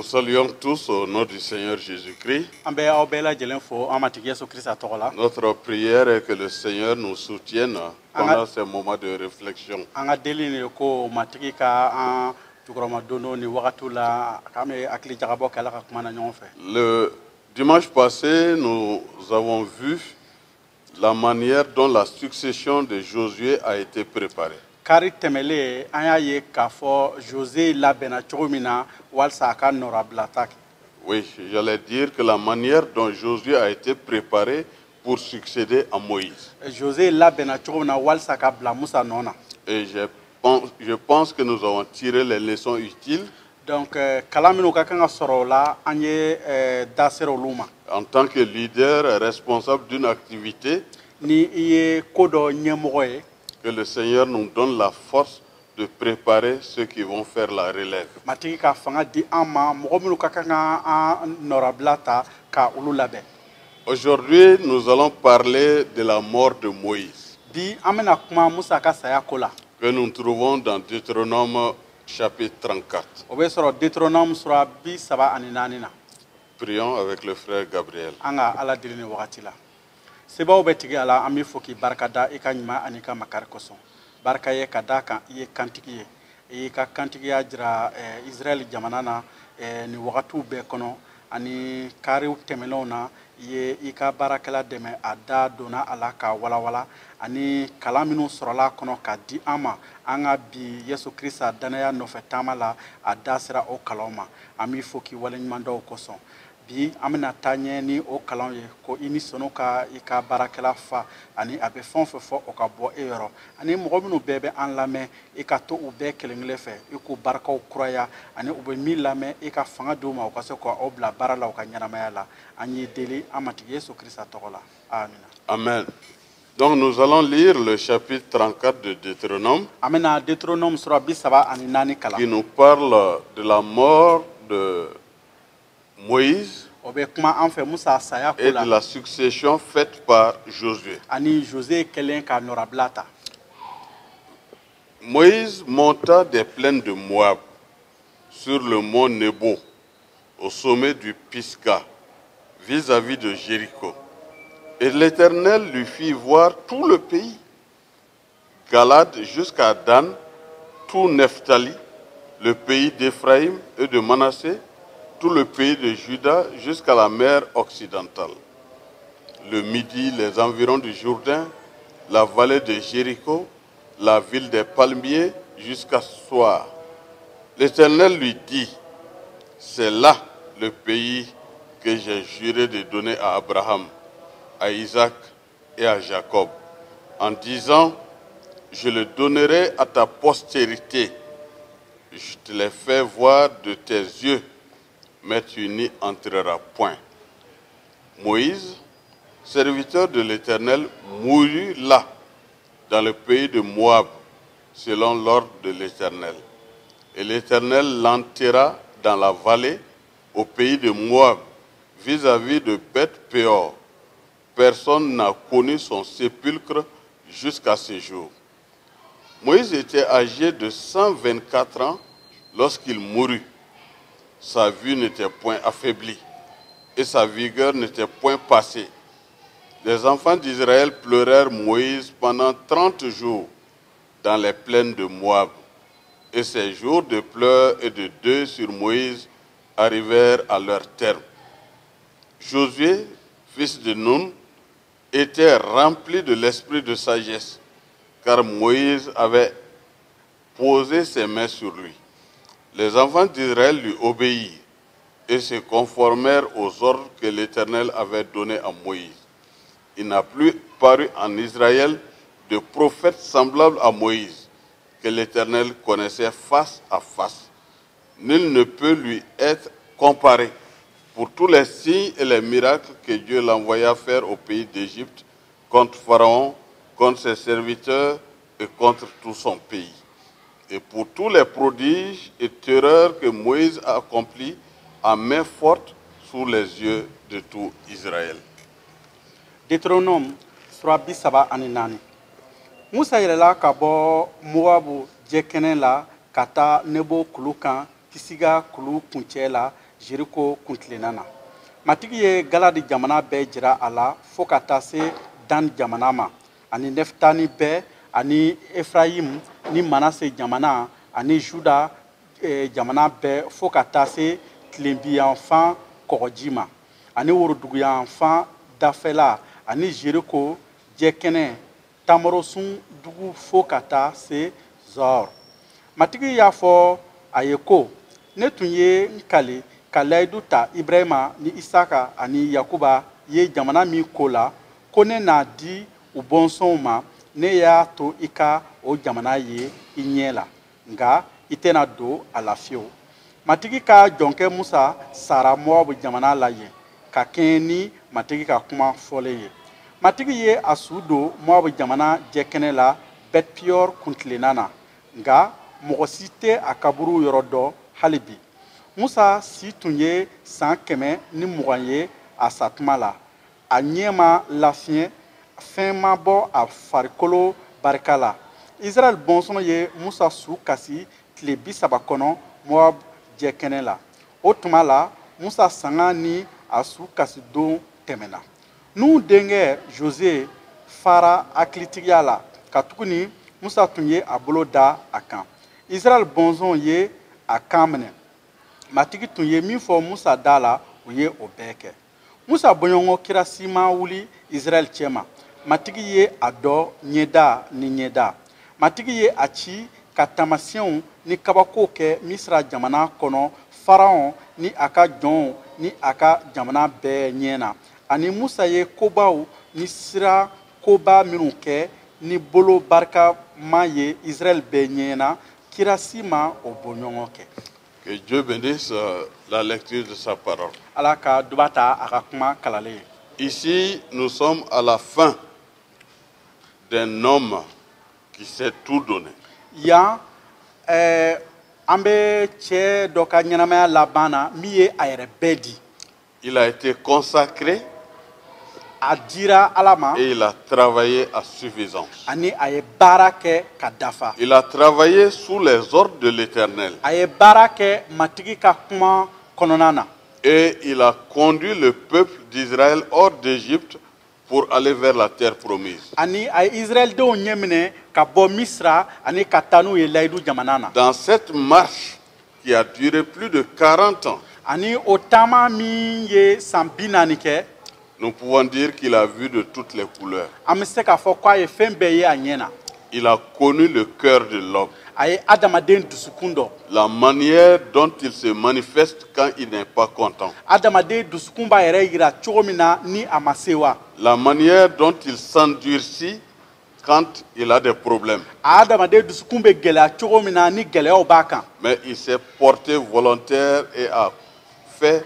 saluons tous au nom du Seigneur Jésus-Christ. Notre prière est que le Seigneur nous soutienne pendant ces moments de réflexion. Le dimanche passé, nous avons vu la manière dont la succession de Josué a été préparée. Oui, j'allais dire que la manière dont Josué a été préparé pour succéder à Moïse. Et je pense que nous avons tiré les leçons utiles. Donc, en tant que leader responsable d'une activité, que le Seigneur nous donne la force de préparer ceux qui vont faire la relève. Aujourd'hui, nous allons parler de la mort de Moïse, que nous trouvons dans Deutéronome chapitre 34. Prions avec le frère Gabriel. Barkaye kadaka iye kantiki ye ka kantiki ya jira Israel jamanana ni wagatu be kono ani kariw temelona ye ika barakala deme ada dona ala ka walawala ani kalaminu sorola kono ka di ama anga bi Yesu Krista danaya nofɛ tamala ada sira o kaloma ami foki walenyumando koson bi amena tanye ni o kalan ye ko ini sono ka ika barakela fa ani abe fon fo o ka bo eyoro ani mogo minu bebe an lame ika to u be kelengle fe iku barakaw kuraya ani u be mi lame ika fanga duma o ka se ko o bla barala o ka nyanamaya la ani deli amati Yesu Krista togola amen. Amen. Donc nous allons lire le chapitre 34 de Deutéronome, amena Deutéronome sura bisaba ani nani kala, qui nous parle de la mort de Moïse et de la succession faite par Josué. Moïse monta des plaines de Moab sur le mont Nebo, au sommet du Pisga, vis-à-vis de Jéricho. Et l'Éternel lui fit voir tout le pays, Galade jusqu'à Dan, tout Nephtali, le pays d'Éphraïm et de Manassé, tout le pays de Juda jusqu'à la mer occidentale, le Midi, les environs du Jourdain, la vallée de Jéricho, la ville des palmiers jusqu'à Soar. L'Éternel lui dit, c'est là le pays que j'ai juré de donner à Abraham, à Isaac et à Jacob, en disant, je le donnerai à ta postérité. Je te l'ai fait voir de tes yeux, mais tu n'y entreras point. Moïse, serviteur de l'Éternel, mourut là, dans le pays de Moab, selon l'ordre de l'Éternel. Et l'Éternel l'enterra dans la vallée, au pays de Moab, vis-à-vis de Beth-péor. Personne n'a connu son sépulcre jusqu'à ce jour. Moïse était âgé de 124 ans lorsqu'il mourut. Sa vue n'était point affaiblie et sa vigueur n'était point passée. Les enfants d'Israël pleurèrent Moïse pendant 30 jours dans les plaines de Moab. Et ces jours de pleurs et de deuil sur Moïse arrivèrent à leur terme. Josué, fils de Nun, était rempli de l'esprit de sagesse, car Moïse avait posé ses mains sur lui. Les enfants d'Israël lui obéirent et se conformèrent aux ordres que l'Éternel avait donnés à Moïse. Il n'a plus paru en Israël de prophète semblable à Moïse, que l'Éternel connaissait face à face. Nul ne peut lui être comparé pour tous les signes et les miracles que Dieu l'envoya faire au pays d'Égypte, contre Pharaon, contre ses serviteurs et contre tout son pays. Et pour tous les prodiges et terreurs que Moïse a accomplis à main forte sous les yeux de tout Israël. Deutéronome sura bisaba ani nani. Musa yɛlɛla ka bɔ Moabu jɛkɛnɛ la ka taa Nebo kulu kan Pisiga kulu kuncɛ la Jericho kuntilenna na. Matigi ye gala di jamana bɛɛ jira a la fo ka taa se Dan jamana ma ani Neftali bɛɛ ani Efraim ni Manase jamana ani Juda jamana bɛɛ fo ka taa se tilenbiyanfan kɔgɔji ma ani woroduguyanfan dafɛla ani Jericho jɛkɛnɛ Tamorosun dugu fo ka taa se Zor. Matigi y'a fɔ a ye ko ne tun ye n kale ka layidu ta Ibrahima ni Isaka ani Yakuba ye jamana min ko la ko ne n'a di u bɔnsɔnw ma ne y'a to i ka o jamana ye i ɲɛ la nka i tɛna don a la fiyewu. Matigi ka jɔnkɛ Musa sara Mowabu jamana la yen ka kɛɲɛ ni matigi ka kuma fɔlen ye. Matigi ye a su don Mowabu jamana jɛkɛnɛ la Bet-Peor kuntilenna na nka mɔgɔ si tɛ a kaburu yɔrɔ dɔn hali bi. Musa si tun ye san 120 ye a sa tuma la. A ɲɛ ma lafiɲɛ, fɛn ma bɔ a farikolo barika la. Israël bɔnsɔn ye Musa su kasi tile 30 kɔnɔ Moab jɛkɛnɛ la. O tuma la, Musa sanga ni a su kasi don tɛmɛna. Nun denkɛ Jose fara hakilitigiya la ka tuguni Musa tun ye a bolo da a kan. Israël bɔnsɔn ye a kan minɛ. Matigi tun ye min fɔ Musa da la u ye o bɛɛ kɛ. Musa bɔɲɔgɔn kira si ma wuli Israël cɛma. Matigi ye a dɔ ɲɛda ni ɲɛda. Matigi ye a ci ka tamasiyɛnw ni kabako kɛ Misira jamana kɔnɔ Faraon ni a ka jɔnw ni a ka jamana bɛɛ ɲɛ na. Ani Musa ye kobaw ni sira koba minnu kɛ ni bolo barikama ye Israël bɛɛ ɲɛ na. Kira si ma o bɔɲɔgɔn kɛ. Que Dieu bénisse la lecture de sa parole. Ici, nous sommes à la fin d'un homme qui s'est tout donné. Il a été consacré et il a travaillé à suffisance. Il a travaillé sous les ordres de l'Éternel. Et il a conduit le peuple d'Israël hors d'Égypte pour aller vers la terre promise. Dans cette marche qui a duré plus de 40 ans, nous pouvons dire qu'il a vu de toutes les couleurs. Il a connu le cœur de l'homme. La manière dont il se manifeste quand il n'est pas content. La manière dont il s'endurcit quand il a des problèmes. Mais il s'est porté volontaire et a fait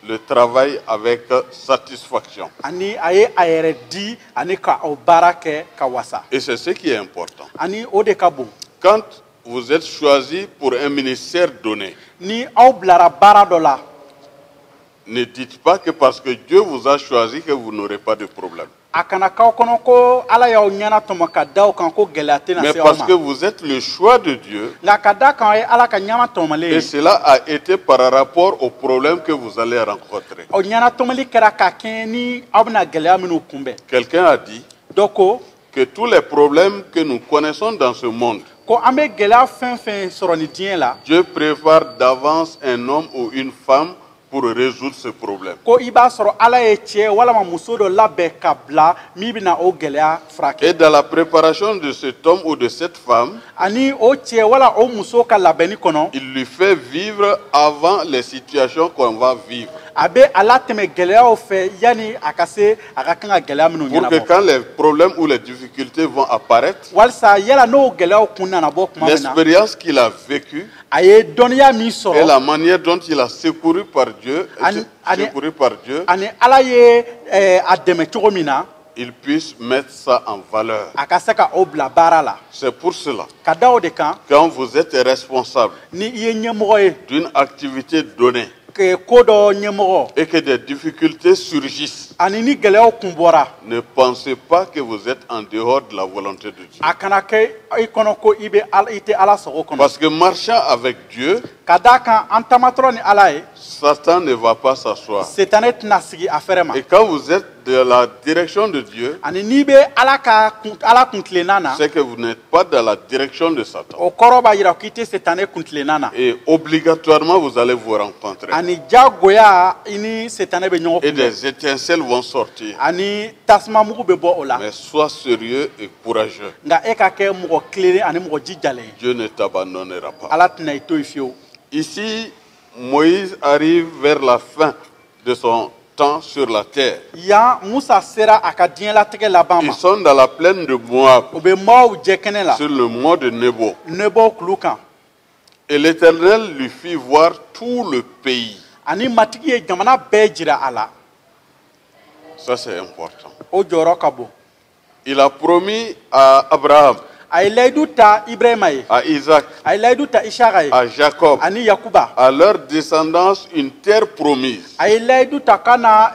le travail avec satisfaction. Et c'est ce qui est important. Quand vous êtes choisi pour un ministère donné, ne dites pas que parce que Dieu vous a choisi que vous n'aurez pas de problème. Mais parce que vous êtes le choix de Dieu, et cela a été par rapport aux problèmes que vous allez rencontrer. Quelqu'un a dit que tous les problèmes que nous connaissons dans ce monde, Dieu prépare d'avance un homme ou une femme pour résoudre ce problème. Et dans la préparation de cet homme ou de cette femme, il lui fait vivre avant les situations qu'on va vivre. Pour que quand les problèmes ou les difficultés vont apparaître, l'expérience qu'il a vécue et la manière dont il a secouru par Dieu, il puisse mettre ça en valeur. C'est pour cela, quand vous êtes responsable d'une activité donnée, ko dɔ ɲɛmɔgɔ et que des difficultés surgissent, ani ni gɛlɛyaw kun bɔra ne pensez pas que vous êtes en dehors de la volonté de Dieu. a kana kɛ i kɔnɔ ko i tɛ ala sago kɔnɔ Parce que marchant avec Dieu, ka d'a kan an tamatɔrɔ ni ala ye Satan ne va pas s'asseoir. setanɛ tɛna sigi a fɛrɛ ma Et quand vous êtes de la direction de Dieu, ani n'i bɛ ala kuntilenna na c'est que vous n'êtes pas dans la direction de Satan. o kɔrɔ b'a yira k'i tɛ setanɛ kuntilenna na Et obligatoirement, vous allez vous rencontrer. ani jagoya i ni setanɛ bɛ ɲɔgɔn Et kunbɛn des étincelles vont sortir. ani tasumamugu bɛ bɔ o la Mais sois sérieux et courageux. nka e ka kɛ mɔgɔ tilelen ani mɔgɔ jijalen ye Dieu ne t'abandonnera pas. ala tɛna i to yen fiyewu Ici, Moïse arrive vers la fin de son temps sur la terre. yan musa sera a ka diɲɛlatigɛ laban ma Ils sont dans la plaine de Moab, o bɛ maaw jɛ kɛnɛ la sur le mont de Nebo. nebɔ kulu kan Et l'Éternel lui fit voir tout le pays. ani matigi ye jamana bɛɛ jira a la Ça, c'est important. o jɔyɔrɔ ka bon Il a promis à Abraham, a ye layidu ta ibrahima ye à Isaac, a ye layidu ta isaka ye à Jacob, ani yakuba à leur descendance une terre promise. a ye layidu ta ka na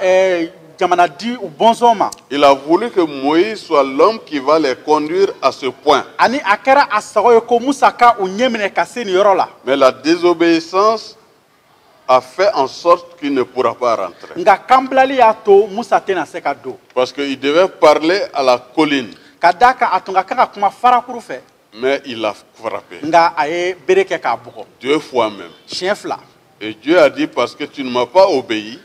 jamana di u bɔnsɔn ma Il a voulu que Moïse soit l'homme qui va les conduire à ce point. ani a kɛra a sago ye ko musa ka u ɲɛ minɛ ka se nin yɔrɔ la Mais la désobéissance a fait en sorte qu'il ne pourra pas rentrer. nka kanbilali y'a to musa tɛna se ka don Parce qu'il devait parler à la colline, ka d'a kan a tun ka kan ka kuma farakuru fɛ mais il a frappé nka a ye bere kɛ k'a bugɔ 2 fois même. siɲɛ fila Et Dieu a dit, parce que tu ne m'as pas obéi,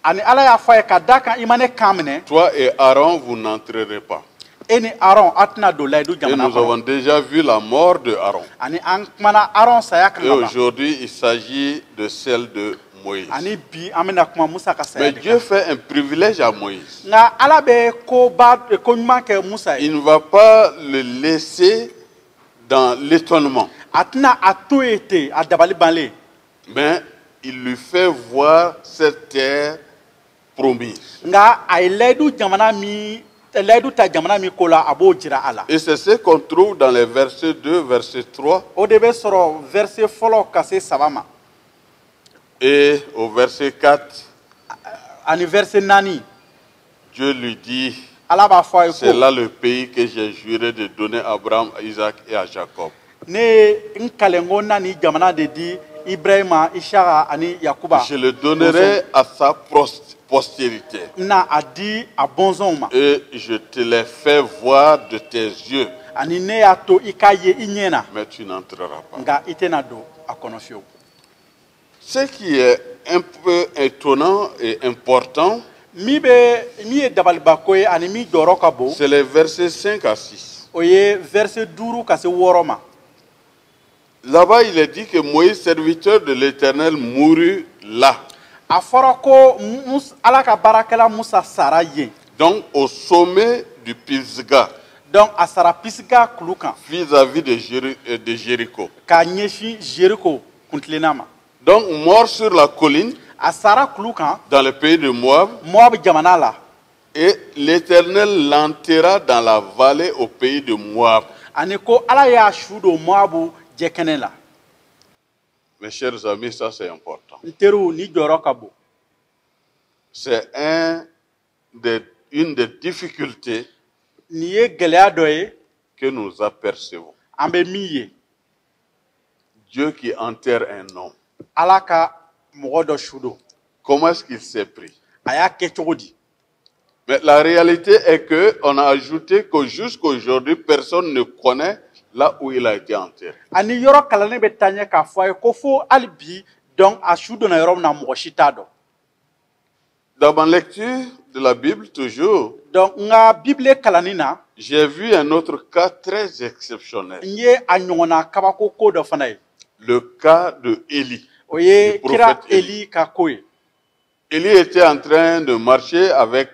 ani ala y'a fɔ a ye ka d'a kan i ma ne kan minɛ toi et Aaron, vous n'entrerez pas. e ni aron a tɛna don layidu Et jamana nous avons kɔnɔ déjà vu la mort de Aaron. ani an kumana aron saya kan Et ka ban aujourd'hui, il s'agit de celle de Moïse. ani bi an bɛna kuma musa ka saya Mais de Dieu kan fait un privilège à Moïse. nka ala bɛ ko ɲuman kɛ musa ye Il ne va pas le laisser dans l'étonnement, a tɛna a to yen ten a dabali banlen mais il lui fait voir cette terre promise. nka a ye layidu ta jamana min ko la a b'o jira a la Et c'est ce qu'on trouve dans les versets 2, verset 3 o de bɛ sɔrɔ verset fɔlɔ ka se 3 ma et au verset 4. ani verset 4 Dieu lui dit, ala b'a fɔ a ye c'est ko là le pays que j'ai juré de donner à Abraham, à Isaac et à Jacob. ne ye n kalen ko n na nin jamana de di ibrahima isaka ani yakuba Je le donnerai à sa postérité. n na a di a bɔnsɔnw ma Et je te l'ai fait voir de tes yeux, ani ne y'a to i k'a ye i ɲɛ na mais tu n'entreras pas. nka i tɛna don a kɔnɔ fiyewu Ce qui est un peu étonnant et important, min ye dabalibako ye ani min jɔyɔrɔ ka bon c'est les versets 5 à 6. o ye verset 5 ka se 6 ma Là-bas, il est dit que Moïse, serviteur de l'Éternel, mourut là. a fɔra ko ala ka baarakɛla musa sara yen Donc, au sommet du Pisga, donc a sara pisiga kulu kan vis-à-vis de Jéricho. k'a ɲɛsin jeriko kuntilenna ma Donc, mort sur la colline, a sara kulu kan dans le pays de Moab, moabu jamana la et l'Éternel l'enterra dans la vallée au pays de Moab. ani ko ala y'a su don moabu jɛkɛnɛ la Mes chers amis, ça c'est important. n teriw ni jɔyɔrɔ ka bon C'est une des difficultés nin ye gɛlɛya dɔ ye que nous apercevons. an bɛ min ye Dieu qui enterre un homme. ala ka mɔgɔ dɔ su don Comment est-ce qu'il s'est pris? a y'a kɛ cogo di Mais la réalité est qu'on a ajouté que jusqu'aujourd'hui, personne ne connaît là où il a été enterré. ani yɔrɔ kalannen bɛ taa ɲɛ k'a fɔ a ye ko fo hali bi donc a su donna yɔrɔ min na mɔgɔ si t'a dɔn Dans ma lecture de la Bible, toujours, donc n ka bibile kalanni na j'ai vu un autre cas très exceptionnel. n ye a ɲɔgɔnna kabako ko dɔ fana ye Le cas de Élie. o ye Du prophète kira Élie. eli ka ko ye Élie était en train de marcher avec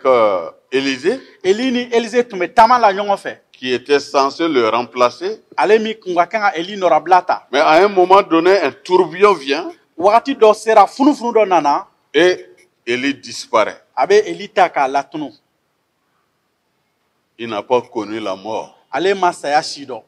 Élisée, eli ni elize tun bɛ taama la ɲɔgɔn fɛ qui était censé le remplacer. ale min kun ka kan ka eli nɔrabila ta Mais à un moment donné, un tourbillon vient wagati dɔ sera funufunu dɔ nana et Élie disparaît. a bɛ eli ta k'a latunu Il n'a pas connu la mort. ale ma saya si dɔn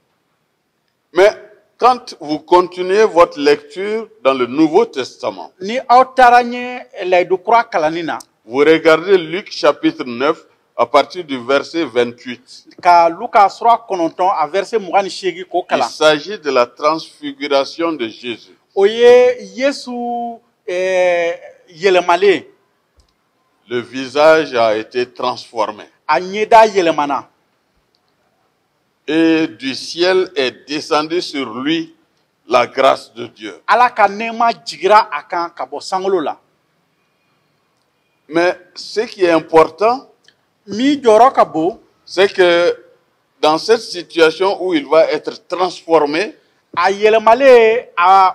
Mais quand vous continuez votre lecture dans le Nouveau Testament, ni aw taara ɲɛ layidu kura kalanni na vous regardez Luc chapitre 9 à partir du verset 28. ka luka sura 9 a verset 28 k'o Il kalan s'agit de la transfiguration de Jésus. o ye Yesu yɛlɛmalen Le visage a été transformé. a ɲɛda yɛlɛmana Et du ciel est descendu sur lui la grâce de Dieu. Ala ka nɛɛma jigira a kan ka bɔ sankolo la Mais ce qui est important, min jɔyɔrɔ ka bon c'est que dans cette situation où il va être transformé, a yɛlɛmalen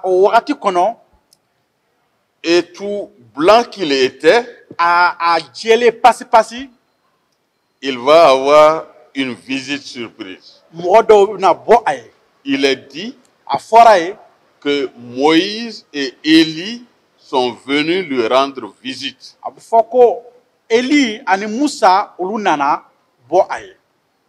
o wagati kɔnɔ et tout blanc qu'il était, a jɛlen pasi-pasi il va avoir une visite surprise. mɔgɔ dɔw bɛna bɔ a ye Il est dit a fɔra ye que Moïse et Élie sont venus lui rendre visite. a bɛ fɔ ko Eli ani Musa olu nana bɔ a ye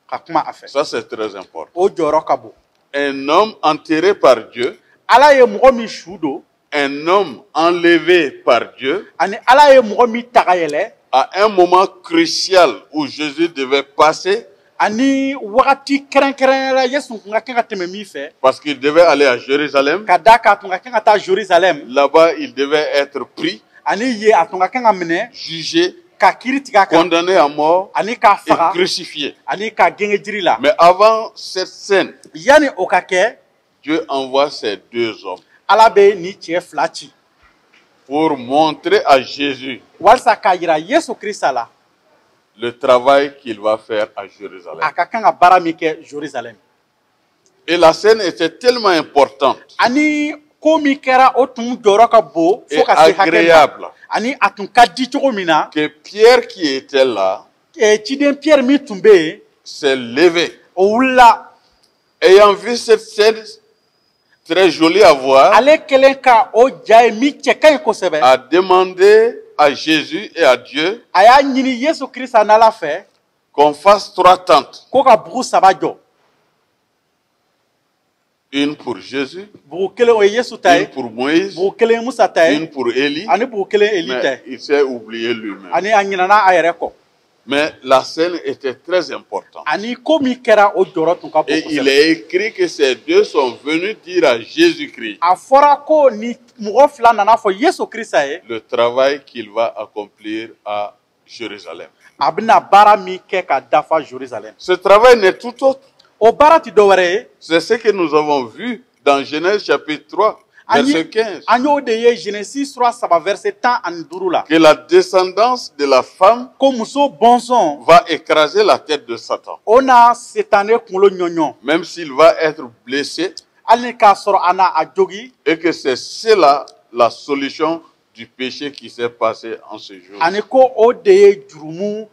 ka kuma a fɛ Ça, c'est très important. o jɔyɔrɔ ka bon Un homme enterré par Dieu, Ala ye mɔgɔ min su don un homme enlevé par Dieu, ani Ala ye mɔgɔ min ta ka yɛlɛ à un moment crucial où Jésus devait passer, ani wagati kɛrɛnkɛrɛnnen la Yesu tun ka kɛ ka tɛmɛ min fɛ parce qu'il devait aller à Jérusalem. ka da kan a tun ka kɛ ka taa Jérusalem Là-bas, il devait être pris, ani ye a tun ka kɛ ka minɛ jugé, ka kiiri tigɛ a kan condamné à mort ani k'a et faga crucifié. ani k'a gɛngɛ jiri la Mais avant cette scène, yanni o ka kɛ Dieu envoie ces deux hommes Ala bɛ ni cɛ fila ci pour montrer à Jésus walasa k'a yira Yesu Kirisa la le travail qu'il va faire à a Jérusalem. ka kan ka baara min kɛ Jérusalem Et la scène était tellement importante ani ko min kɛra o tun jɔyɔrɔ ka bon et fo ka se hakɛ ma agréable ani a tun ka di cogo min na que Pierre qui était là ciden Pierre min tun bɛ yen s'est levé. o wulila Ayant vu cette scène très jolie à voir, ale kɛlen ka o ja ye min cɛ ka ɲi kosɛbɛ a demandé à Jésus et à Dieu a y'a ɲini Yesu Kirisa n'Ala fɛ qu'on fasse 3 tentes. ko ka bugu 3 jɔ Une pour Jésus, bugu kelen o ye Yesu ta une ye pour Moïse, bugu kelen ye Musa ta une ye pour Élie, ani bugu kelen Eli ta mais ye il s'est oublié lui-même. ani a ɲinana a yɛrɛ kɔ Mais la scène était très importante. ani ko min kɛra o jɔyɔrɔ tun ka bon Et il kosɛbɛ est écrit que ces deux sont venus dire à Jésus-Christ a fɔra ko ni mɔgɔ fila nana fɔ Yesu Kirisa ye le travail qu'il va accomplir à Jérusalem. a bɛna baara min kɛ ka dafa Jérusalem Ce travail n'est tout autre. o baara tɛ dɔwɛrɛ ye C'est ce que nous avons vu dans Genèse chapitre 3, verset 15. an y'o de ye Genesi sura 3 verset 15 la Que la descendance de la femme ko muso bɔnsɔn va écraser la tête de Satan. o na Setanɛ kunkolo ɲɔɲɔ Même s'il va être blessé, hali ni k'a sɔrɔ a na a jogi et que c'est cela la solution du péché qui s'est passé en ce jour. ani ko o de ye jurumu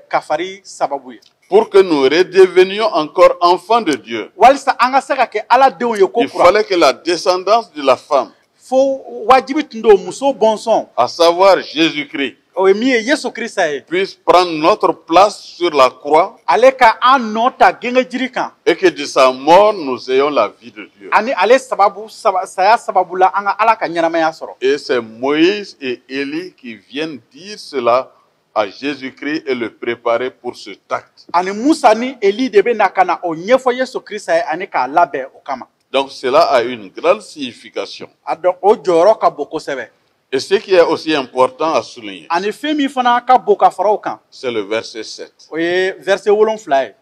kafari sababu ye Pour que nous redevenions encore enfants de Dieu, walisa an ka se ka kɛ Ala denw ye ko il kura fallait que la descendance de la femme, fo wajibi tun don muso bɔnsɔn à savoir Jésus-Christ, o ye min ye Yesu Kirisa ye puisse prendre notre place sur la croix ale ka an nɔ ta gɛngɛ jiri kan et que de sa mort nous ayons la vie de Dieu. ani ale saya sababu la an ka Ala ka ɲɛnamaya sɔrɔ Et c'est Moïse et Élie qui viennent dire cela à Jésus-Christ et le préparer pour ce acte. ani Musa ni Eli de bɛ na ka na o ɲɛfɔ Yesu Kirisa ye ani k'a labɛn o kama Donc cela a une grande signification. a dɔn o jɔyɔrɔ ka bon kosɛbɛ Et ce qui est aussi important à souligner, ani fɛn min fana ka bon ka fara o kan c'est le verset 7. o ye verset 7 ye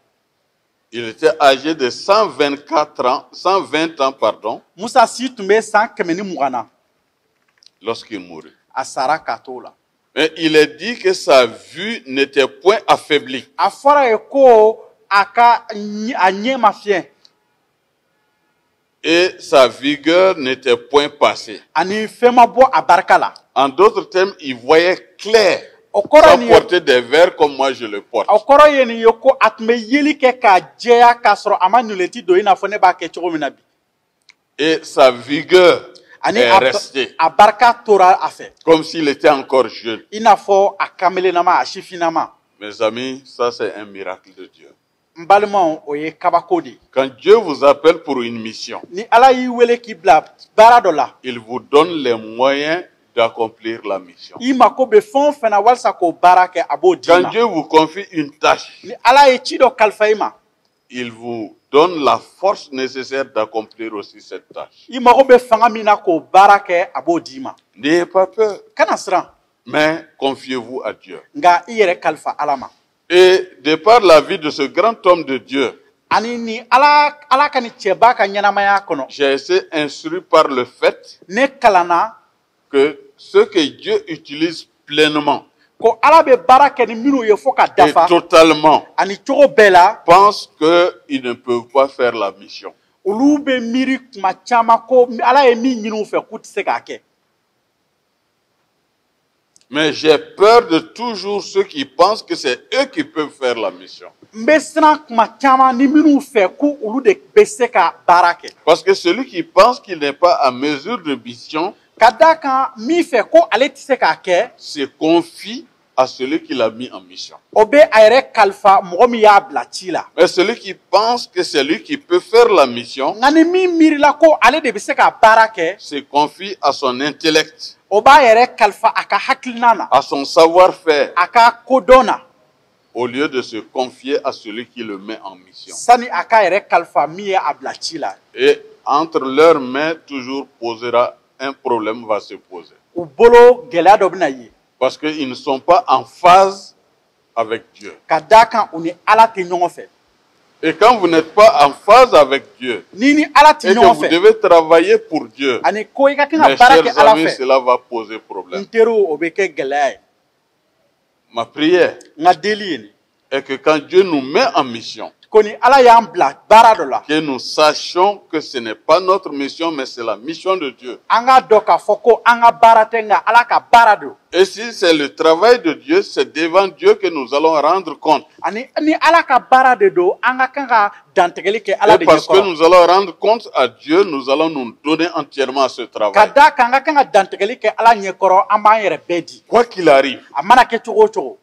Il était âgé de 120 ans, pardon, Musa si tun bɛ san 120 na lorsqu'il mourut. a sara k'a to o la Mais il est dit que sa vue n'était point affaiblie. a fɔra ye ko a ɲɛ ma fiɲɛ Et sa vigueur n'était point passée. ani fɛn ma bɔ a barika la En d'autres termes, il voyait clair o kɔrɔ sans nin ye porter des verres comme moi je le porte. o kɔrɔ ye nin ye ko a tun bɛ yeli kɛ k'a jɛya k'a sɔrɔ a ma nulɛti don i n'a fɔ ne b'a kɛ cogo min na bi Et sa vigueur ani est restée a barika tora a fɛ comme s'il était encore jeune. i n'a fɔ a kamelenama a sifinnama Mes amis, ça c'est un miracle de Dieu. n n balimaw o ye kabako de. Quand Dieu vous appelle pour une mission, Ni Ala y'i wele k'i bila baara dɔ la. il vous donne les moyens d'accomplir la mission. I mako bɛ fɛn o fɛn na walasa k'o baara kɛ a b'o d'i Quand ma. Dieu vous confie une tâche, Ni Ala ye ci dɔ kalifa i ma. il vous donne la force nécessaire d'accomplir aussi cette tâche. I mako bɛ fanga min na k'o baara kɛ a b'o d'i ma. N'ayez pas peur, Kana siran, mais confiez-vous à Dieu. nka i yɛrɛ kalifa Ala ma. Et de par la vie de ce grand homme de Dieu, Ani ni Ala ka ni cɛba ka ɲɛnamaya kɔnɔ. j'ai été instruit par le fait Ne kalanna que ce que Dieu utilise pleinement ko Ala bɛ baara kɛ ni minnu ye fo ka et dafa totalement ani cogo bɛɛ la. pensent qu'ils ne peuvent pas faire la mission. Olu bɛ miiri kuma caman ko Ala ye min ɲini u fɛ k'u tɛ se k'a kɛ. Mais j'ai peur de toujours ceux qui pensent que c'est eux qui peuvent faire la mission. N bɛ siran kuma caman ni minnu fɛ ko olu de bɛ se ka baara kɛ. Parce que celui qui pense qu'il n'est pas à mesure de mission Ka d'a kan min fɛ ko ale tɛ se k'a kɛ, se confie à celui qui l'a mis en mission. o bɛ a yɛrɛ kalifa mɔgɔ min y'a bila ci la. Mais celui qui pense que c'est lui qui peut faire la mission Nka ni min miirila ko ale de bɛ se ka baara kɛ, se confie à son intellect, o b'a yɛrɛ kalifa a ka hakilina na, à son savoir-faire, a ka kodɔn na, au lieu de se confier à celui qui le met en mission. sani a ka yɛrɛ kalifa min ye a bila ci la. Et entre leurs mains, toujours posera un problème va se poser. U bolo gɛlɛya dɔ bɛ na ye. Parce qu'ils ne sont pas en phase avec Dieu. Ka d'a kan u ni Ala tɛ ɲɔgɔn fɛ. Et quand vous n'êtes pas en phase avec Dieu, N'i ni Ala tɛ et que ɲɔgɔn vous fɛ, devez travailler pour Dieu, ani ko i ka kan ka mes baara kɛ chers Ala amis, fɛ, cela va poser problème. n teriw o bɛ kɛ gɛlɛya ye. Ma prière N ka deli ye nin. est que quand Dieu nous met en mission, Ko ni Ala y'an bila baara dɔ la, que nous sachions que ce n'est pas notre mission, mais c'est la mission de Dieu. an k'a dɔn k'a fɔ ko an ka baara tɛ nka Ala ka baara don. Et si c'est le travail de Dieu, c'est devant Dieu que nous allons rendre compte. Ani ni Ala ka baara de don, an ka kan ka dantigɛli kɛ Ala Et de parce que ɲɛkɔrɔ. nous allons rendre compte à Dieu, nous allons nous donner entièrement à ce Ka travail. d'a kan an ka kan ka dantigɛli kɛ Ala ɲɛkɔrɔ, an b'an yɛrɛ bɛɛ di. Quoi qu'il arrive, A mana kɛ cogo o cogo,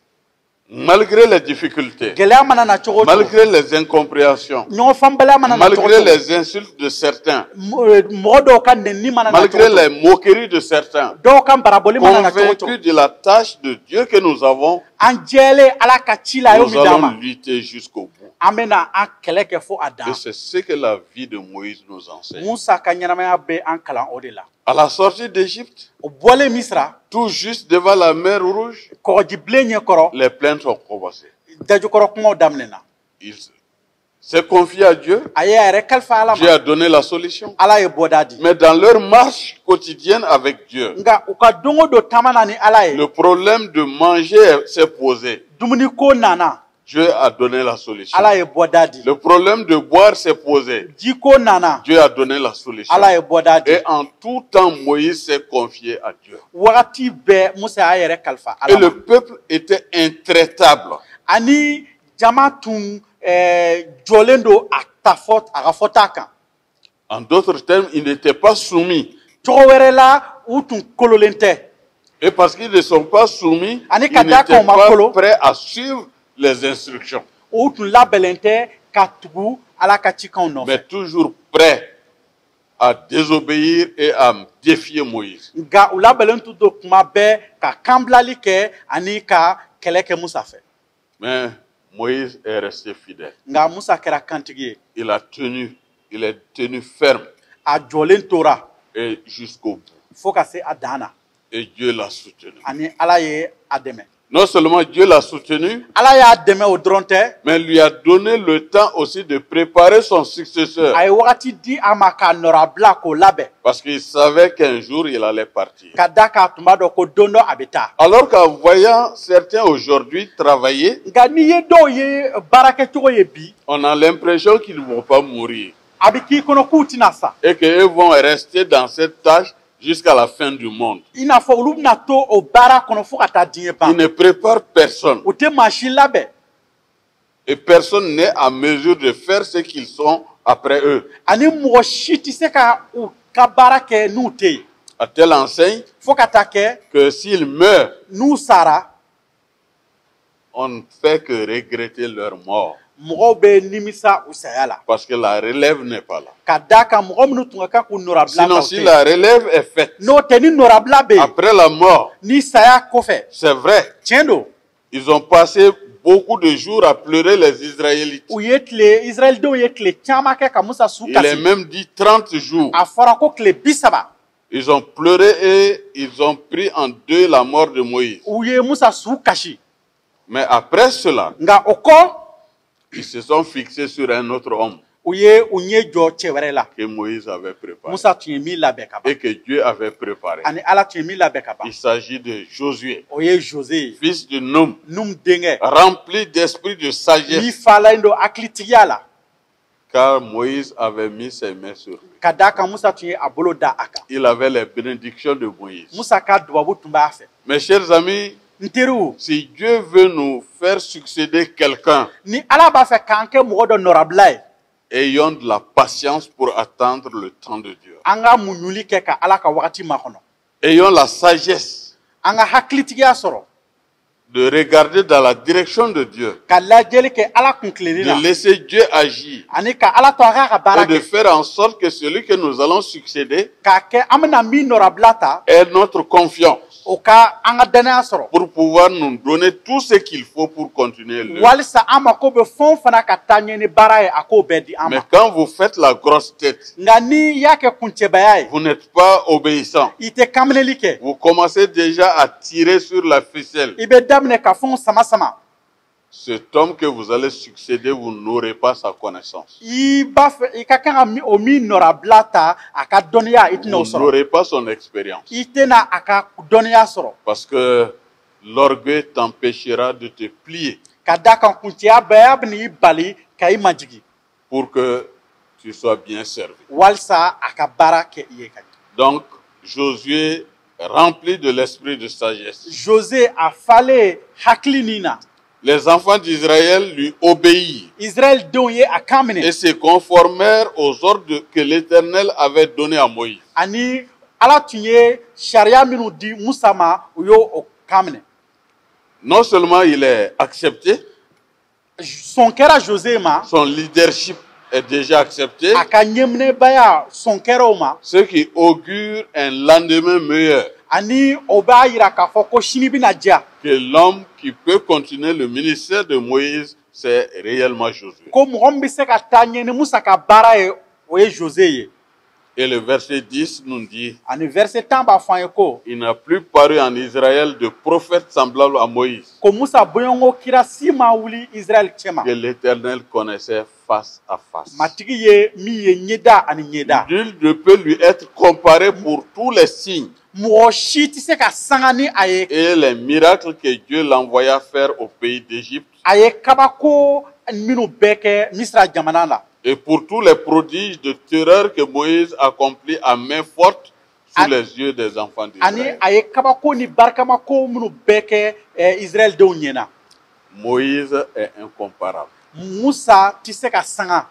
malgré les difficultés, gɛlɛya mana na cogo o cogo, malgré les incompréhensions, ɲɔgɔn faamubaliya mana na cogo o malgré cogo, les insultes de certains, mɔgɔ dɔw ka nɛnini mana na cogo malgré o cogo, les moqueries de certains, dɔw ka barabɔli mana na cogo o cogo, convaincus de la tâche de Dieu que nous avons, an jɛlen Ala ka ci la a y'o nous min d'an ma, allons lutter jusqu'au bout. an bɛna an kɛlɛ kɛ fo a dan. Et c'est ce que la vie de Moïse nous enseigne. Musa ka ɲɛnamaya bɛ an kalan o de la. À la sortie d'Égypte, O bɔlen Misira, tout juste devant la mer Rouge, kɔgɔjibilen ɲɛkɔrɔ, les plaintes ont commencé. dajukɔrɔ kumaw daminɛna. Il s'est confié à Dieu. A ye a yɛrɛ kalifa Ala Dieu ma. a donné la solution. Ala ye bɔda di. Mais dans leur marche quotidienne avec Dieu, Nka u ka don o don taama na ni Ala ye, le problème de manger s'est posé. dumuni ko nana, Dieu a donné la solution. Ala ye bɔda di. Le problème de boire s'est posé. Ji ko nana, Dieu a donné la solution. Ala ye bɔda di. Et en tout temps, Moïse s'est confié à Dieu. Wagati bɛɛ Musa y'a yɛrɛ kalifa Et Ala ma. le peuple était intraitable. Ani jama tun jɔlen don a ka fɔta kan. En d'autres termes, il n'était pas soumis. Cogo wɛrɛ la u tun kololen tɛ. Et parce qu'ils ne sont pas soumis, Ani ils ka d'a kan n'étaient u ma pas kolo, prêts à suivre les instructions. u tun labɛnnen tɛ ka tugu Ala ka cikanw nɔfɛ. Mais toujours prêts à désobéir et à défier Moïse. Nka u labɛnnen tun don kuma bɛɛ ka kanbilali kɛ ani ka kɛlɛ kɛ Musa fɛ. Mais Moïse est resté fidèle. Nka Musa kɛra kantigi ye. Il est tenu ferme A jɔlen tora et jusqu'au bout. fo ka se a dan na. Et Dieu l'a soutenu. Ani Ala ye a dɛmɛ. Non seulement Dieu l'a soutenu, Ala y'a dɛmɛ o dɔrɔn tɛ, mais lui a donné le temps aussi de préparer son successeur. a ye wagati di a ma k'a nɔra bila k'o labɛn. Parce qu'il savait qu'un jour il allait partir. Ka da k'a tun b'a dɔn ko don dɔ a bɛ taa. Alors qu'en voyant certains aujourd'hui travailler, Nka n'i ye dɔw ye baara kɛcogo ye bi, on a l'impression qu'ils ne vont pas mourir. a bɛ k'i kɔnɔ k'u tɛna sa. Et qu'ils vont rester dans cette tâche jusqu'à la fin du monde. I n'a fɔ olu bɛna to o baara kɔnɔ fo ka taa diɲɛ Il ban. ne prépare personne. U tɛ maa si labɛn. Et personne n'est à mesure de faire ce qu'ils sont après eux. Ani mɔgɔ si tɛ se ka u ka baara kɛ n'u tɛ yen. À telle enseigne Fo ka taa kɛ que s'ils meurent, n'u sara, on ne fait que regretter leur mort. mɔgɔw bɛ nimisa u saya la. Parce que la relève n'est pas là. Ka d'a kan mɔgɔ minnu tun ka kan k'u nɔrabila Sinon, si la relève est faite n'o tɛ ni nɔrabila bɛ yen après la mort, ni saya kɔfɛ c'est vrai, tiɲɛ don ils ont passé beaucoup de jours à pleurer les Israélites. u ye tile Israɛlidenw ye tile caman kɛ ka Musa su Il est kasi même dit 30 jours. a fɔra ko tile 30 Ils ont pleuré et ils ont pris en deux la mort de Moïse. u ye Musa su kasi Mais après cela, nka o kɔ ils se sont fixés sur un autre homme u ye u ɲɛ jɔ cɛ wɛrɛ la que Moïse avait préparé Musa tun ye min labɛn ka ban et que Dieu avait préparé. ani Ala tun ye min labɛn ka ban Il s'agit de Josué, o ye Jose ye fils de Num, Num denkɛ rempli d'esprit de min sagesse, falen don hakilitigiya la car Moïse avait mis ses mains sur lui. ka d'a kan Musa tun ye a bolo da a kan Il avait les bénédictions de Moïse. Musa ka dubabu tun b'a fɛ Mes chers amis, n teriw si Dieu veut nous faire succéder quelqu'un, ni Ala b'a fɛ k'an kɛ mɔgɔ dɔ nɔrabila ye ayons de la patience pour attendre le temps de Dieu. an ka muɲuli kɛ ka Ala ka wagati makɔnɔ Ayons la sagesse an ka hakilitigiya sɔrɔ de regarder dans la direction de Dieu, ka lajɛli kɛ Ala kun tilenni na de laisser Dieu agir ani ka Ala to a k'a ka baara et de kɛ faire en sorte que celui que nous allons succéder k'a kɛ an bɛna min nɔrabila ta ait notre confiance o ka an ka danaya sɔrɔ pour pouvoir nous donner tout ce qu'il faut pour continuer l'œuvre. walisa an mako bɛ fɛn o fana ka taa ɲɛ ni baara ye a k'o bɛɛ di an Mais ma quand vous faites la grosse tête, nka ni i y'a kɛ kuncɛbaya ye vous n'êtes pas obéissant. i tɛ kaminɛli kɛ Vous commencez déjà à tirer sur la ficelle. i bɛ daminɛ ka fɛnw sama sama Cet homme que vous allez succéder, vous n'aurez pas sa connaissance. i b'a fɛ i ka kan ka o min nɔrabila ta a ka dɔnniya i tɛna o Vous sɔrɔ n'aurez pas son expérience. i tɛna a ka dɔnniya sɔrɔ Parce que l'orgueil t'empêchera de te plier ka d'a kan kuncɛyabaya bɛ n'i bali ka i majigi pour que tu sois bien servi. walisa a ka baara kɛ i ye ka ɲɛ Donc, Josué, rempli de l'esprit de sagesse, Jose a falen hakili nin na les enfants d'Israël lui obéirent Israël denw ye a kan minɛ et se conformèrent aux ordres que l'Éternel avait donnés à Moïse. ani Ala tun ye sariya minnu di Musa ma u y'o o kan minɛ Non seulement il est accepté, sɔn kɛra Jose ma son leadership est déjà accepté, a ka ɲɛminɛbaya sɔn kɛra o ma ce qui augure un lendemain meilleur. ani o b'a yira k'a fɔ ko sini bɛna diya Que l'homme qui peut continuer le ministère de Moïse, c'est réellement Josué. ko mɔgɔ min bɛ se ka taa ɲɛ ni Musa ka baara ye o ye Jose ye Et le verset 10 nous dit, ani verset 10 b'a fɔ an ye ko il n'a plus paru en Israël de prophète semblable à Moïse, ko Musa bɔɲɔgɔnko kira si ma wuli Israël cɛma que l'Éternel connaissait face à face. matigi ye min ye ɲɛda ani ɲɛda Nul ne peut lui être comparé pour tous les signes mɔgɔ si tɛ se ka sanga ni a ye et les miracles que Dieu l'envoya faire au pays d'Égypte, a ye kabako minnu bɛɛ kɛ Misira jamana la et pour tous les prodiges de terreur que Moïse accomplit à main forte sous les yeux des enfants ani d'Israël. a ye kabako ni barikamako minnu bɛɛ kɛ Israël denw ɲɛna Moïse est incomparable. Musa tɛ se ka sanga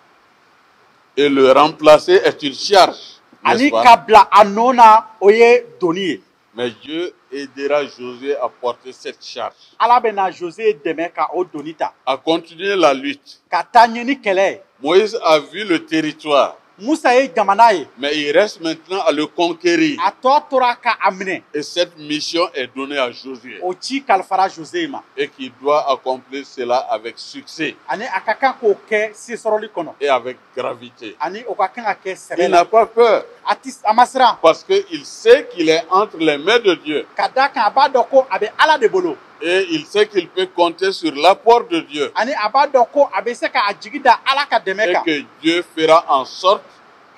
Et le remplacer est une charge, n'est-ce ani pas? ka bila a nɔ na o ye doni ye Mais Dieu aidera Josué à porter cette charge, Ala bɛna Jose dɛmɛ ka o doni ta à continuer la lutte. ka taa ɲɛ ni kɛlɛ ye Moïse a vu le territoire, Musa ye jamana ye mais il reste maintenant à le conquérir. a tɔ tora ka a minɛ Et cette mission est donnée à Josué o ci kalifara Jose ma et qu'il doit accomplir cela avec succès ani a ka kan k'o kɛ sesɔrɔli kɔnɔ et avec gravité. ani o ka kan ka kɛ sɛbɛ Il la n'a pas peur a ma siran parce qu'il sait qu'il est entre les mains de Dieu ka d'a kan a b'a dɔn ko a bɛ Ala de bolo et il sait qu'il peut compter sur l'apport de Dieu ani a b'a dɔn ko a bɛ se ka a jigi da Ala ka dɛmɛ et kan que Dieu fera en sorte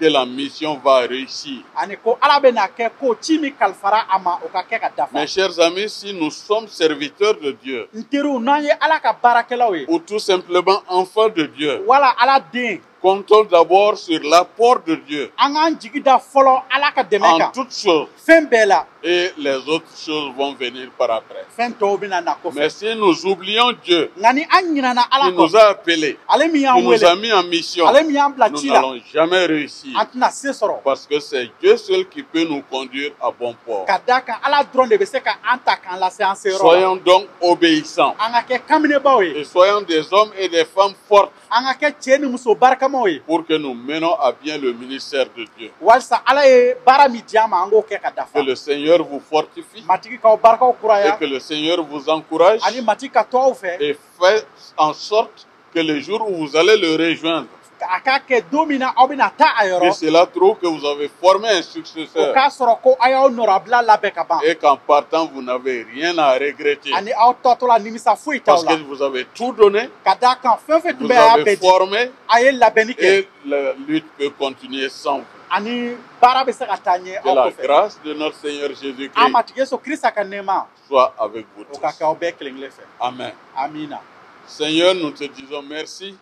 que la mission va réussir. ani ko Ala bɛna kɛ ko ci min kalifara a ma o ka kɛ ka dafa Mes chers amis, si nous sommes serviteurs de Dieu n teriw n'an ye Ala ka baarakɛlaw ye ou tout simplement enfants de Dieu, wala Ala den comptons d'abord sur l'apport de Dieu an k'an jigi da fɔlɔ ala ka dɛmɛ en kan toutes choses fɛn bɛɛ la et les autres choses vont venir par après. fɛn tɔw bɛna na Mais kɔfɛ si nous oublions Dieu nka ni an ɲinana ala qui nous kɔ a appelés, ale min y'an qui nous a wele mis en mission, ale min y'an bila nous ci la n'allons jamais réussir. an tɛna se sɔrɔ Parce que c'est Dieu seul qui peut nous conduire à bon port. ka da kan ala dɔrɔn de bɛ se ka an ta k'an lase an se yɔrɔ la Soyons donc obéissants an ka kɛ kanminɛbaw ye et soyons des hommes et des femmes fortes an ka kɛ cɛ ni muso barikamaw ye pour que nous menons à bien le ministère de Dieu. walisa ala ye baara min di an ma an k'o kɛ ka dafa Que le Seigneur vous fortifie matigi k'aw barikaw et kuraya que le Seigneur vous encourage ani matigi ka to aw fɛ et fait en sorte que le jour où vous allez le rejoindre, a k'a kɛ don min na aw bɛna taa a que yɔrɔ cela trouve que vous avez formé un o successeur k'a sɔrɔ ko a y'aw nɔrabila labɛn ka ban et qu'en partant, vous n'avez rien à regretter. ani aw tɔtɔla nimisa foyi Parce t'aw que la vous avez tout donné, ka da kan fɛn fɛn tun vous bɛ a y'a avez bɛɛ di formé a ye labɛnni kɛ et la lutte peut continuer sans vous. ani baara bɛ se ka taa ɲɛ Que aw la kɔfɛ grâce de notre Seigneur an Jésus-Christ matigi yesu kirisa ka nɛɛma soit avec vous o ka tous. kɛ aw bɛɛ kelen kelen fɛ Amen. amina Seigneur, nous te disons merci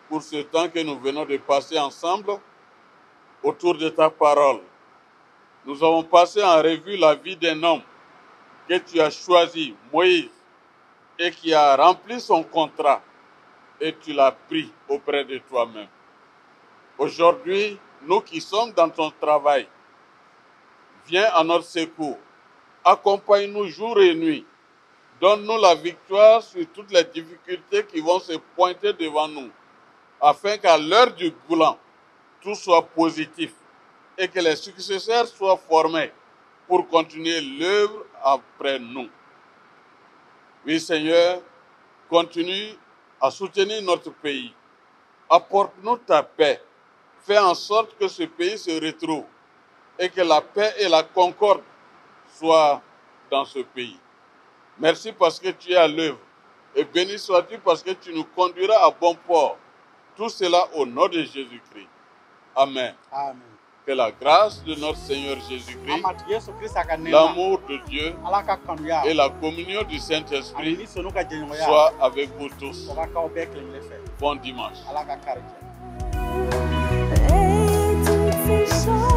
pour ce temps que nous venons de passer ensemble autour de ta parole. Nous avons passé en revue la vie d'un homme que tu as choisi, Moïse, et qui a rempli son contrat et tu l'as pris auprès de toi-même. Aujourd'hui, nous qui sommes dans ton travail, viens à notre secours. Accompagne-nous jour et nuit. Donne-nous la victoire sur toutes les difficultés qui vont se pointer devant nous, afin qu'à l'heure du bilan, tout soit positif et que les successeurs soient formés pour continuer l'œuvre après nous. Oui, Seigneur, continue à soutenir notre pays. Apporte-nous ta paix. Fais en sorte que ce pays se retrouve et que la paix et la concorde soient dans ce pays. Merci parce que tu es à l'œuvre. Et béni sois-tu parce que tu nous conduiras à bon port. Tout cela au nom de Jésus-Christ. Amen. amen Que la grâce de notre Seigneur Jésus-Christ, an matigi yesu kirisa ka nɛɛma l'amour de Dieu ala ka kanuya et la communion du ani Saint-Esprit ni sonu ka jɛɲɔgɔnya soient avec vous tous. o ka kɛ aw bɛɛ kelen kelen fɛ Bon dimanche. ala ka kari jɛ Hey,